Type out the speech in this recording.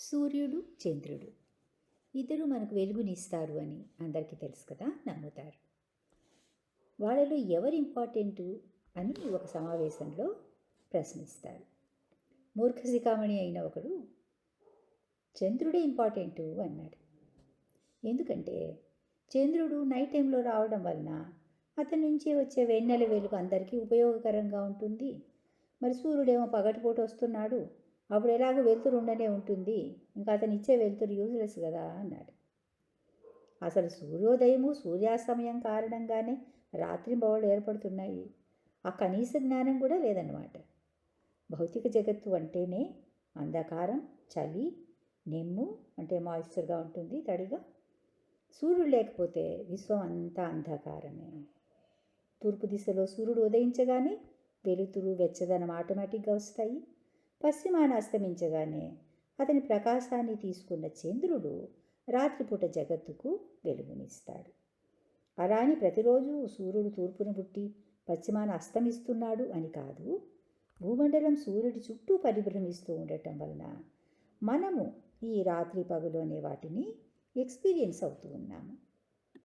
సూర్యుడు, చంద్రుడు ఇద్దరు మనకు వెలుగునిస్తారు అని అందరికీ తెలుసు కదా, నమ్ముతారు. వాళ్ళలో ఎవరు ఇంపార్టెంటు అని ఒక సమావేశంలో ప్రశ్నిస్తారు. మూర్ఖశిఖామణి అయిన ఒకడు చంద్రుడే ఇంపార్టెంటు అన్నాడు. ఎందుకంటే చంద్రుడు నైట్ టైంలో రావడం వలన అతని నుంచి వచ్చే వెన్నెల వెలుగు అందరికీ ఉపయోగకరంగా ఉంటుంది. మరి సూర్యుడేమో పగటిపూట వస్తున్నాడు, అప్పుడు ఎలాగో వెలుతురు ఉండనే ఉంటుంది, ఇంకా అతను ఇచ్చే వెలుతురు యూజ్లెస్ కదా అన్నాడు. అసలు సూర్యోదయము సూర్యాస్తమయం కారణంగానే రాత్రింబవళ్ళు ఏర్పడుతున్నాయి. ఆ కనీస జ్ఞానం కూడా లేదన్నమాట. భౌతిక జగత్తు అంటేనే అంధకారం, చలి, నెమ్ము అంటే మాయిశ్చర్గా ఉంటుంది, తడిగా. సూర్యుడు లేకపోతే విశ్వం అంతా అంధకారమే. తూర్పు దిశలో సూర్యుడు ఉదయించగానే వెలుతురు, వెచ్చదనం ఆటోమేటిక్గా వస్తాయి. పశ్చిమాన అస్తమించగానే అతని ప్రకాశాన్ని తీసుకున్న చంద్రుడు రాత్రిపూట జగత్తుకు వెలుగునిస్తాడు. అలా అని ప్రతిరోజు సూర్యుడు తూర్పున పుట్టి పశ్చిమాన అస్తమిస్తున్నాడు అని కాదు. భూమండలం సూర్యుడి చుట్టూ పరిభ్రమిస్తూ ఉండటం వలన మనము ఈ రాత్రి పగలు అనే వాటిని ఎక్స్పీరియన్స్ అవుతూ ఉన్నాము.